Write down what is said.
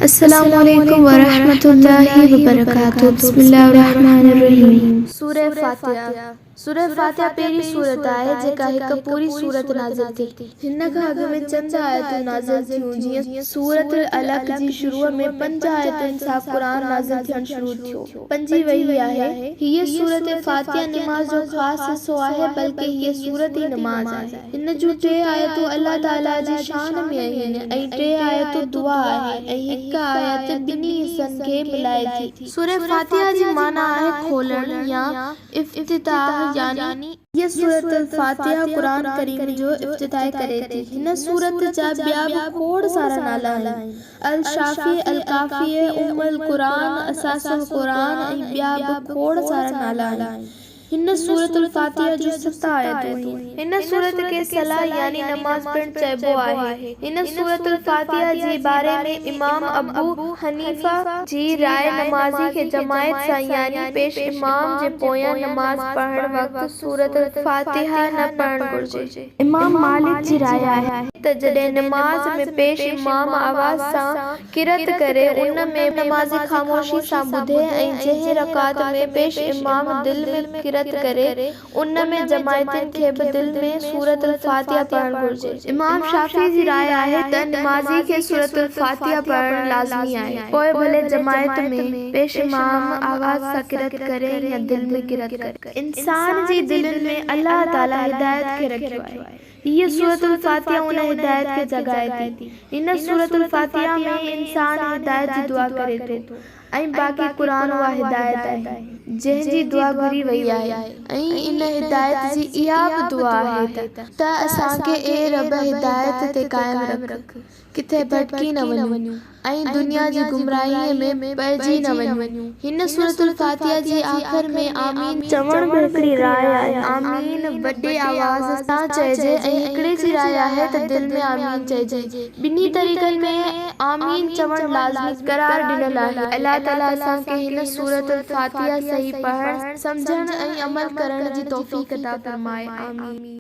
अस्सलामुअलैकुम वरहमतुल्लाहि वबरकातुहू। बिस्मिल्लाहिर्रहमानिर्रहीम। सूरह फातिहा। सूरह फातिहा पहिरीं सूरत आहे जेका हिकु पूरी सूरत नाज़िल थी। हिन खां अॻु में चंद आयतूं नाज़िल थियूं, जीअं सूरतुल अलक़ जी शुरूअ में 5 आयतुनि सां क़ुरान नाज़िल थियणु शुरू थियो। पंजी वही आहे। हीअ सूरत फातिहा निमाज़ जो ख़ासि हिस्सो आहे, बल्कि हीअ सूरत ई निमाज़ आहे। हिन जूं 3 आयतूं अल्लाह ताला जी शान में आहिनि ऐं 3 आयतूं दुआ आहे ऐं हिकु आयत ॿिन्ही हिस्सनि खे मिलाए थी। सूरह फातिहा जी माना आहे खोलणु या इफ्तिताह, यानी ये सूरत फातिहा कुरान करीम जो इफ्तिताह करे थी। हिन सूरत जा ॿिया बि खोड़ सारा नाला आहिनि। अल शाफ़ी, अल काफ़ी, उम्मुल कुरान, असासुल कुरान ऐं ॿिया बि खोड़ सारा नाला आहिनि। हिन सूरतुल फातिहा जो 7 आयतूं आहिनि। हिन सूरत खे सलाह यानी नमाज़ पिणु चइबो आहे। हिन सूरतुल फातिहा जे बारे में इमाम अबू हनीफा जी राय नमाज़ी खे जमायत सां यानी पेश इमाम जे पोयां नमाज़ पढ़ण वक़्तु सूरतुल फातिहा न पढ़णु घुरिजे। इमाम मालिक जी राय आहे त जॾहिं नमाज़ में पेश इमाम आवाज़ सां किरत करे, उन में नमाज़ी ख़ामोशी सां ॿुधे ऐं जंहिं रकात में पेश इमाम दिलि में किरत करे, उन में जमायतुनि खे बि दिलि में सूरतुल फातिहा पढ़णु घुरिजे। इमाम शाफ़ी जी राय आहे त नमाज़ी खे सूरतुल फातिहा पढ़णु लाज़मी आहे, पोइ भले जमायत में पेश इमाम आवाज़ सां किरत करे या दिलि में किरत करे। इंसान जी दिलनि में अल्लाह ताला हिदायत खे रखियो आहे। हीअ सूरतुल फातिहा उन हिदायत खे जगाए थी। हिन सूरतुल फातिहा में इंसान हिदायत जी दुआ करे थो ऐं बाक़ी कुरान उहा हिदायत आहे जंहिंजी दुआ घुरी वई आहे। ऐं इन हिदायत जी इहा बि दुआ आहे त असांखे ए रब हिदायत ते क़ाइमु रख, किथे भटकी न वञूं ऐं दुनिया जी गुमराहीअ में पइजी न वञूं। हिन सूरतुल फातिहा जी आख़िर में आमीन चवण में हिकिड़ी राय आहे। आमीन वॾे आवाज़ सां चइजे ऐं हिकिड़े जी राय आहे त दिलि में आमीन चइजे। ॿिन्ही तरीक़नि में आमीन चवण लाज़मी करार ॾिनल आहे। अल्लाह ताला असांखे हिन सूरतुल फातिहा सही पढ़ण, समझण ऐं अमल करण जी तौफ़ीक़ अता फ़रमाए। आमीन।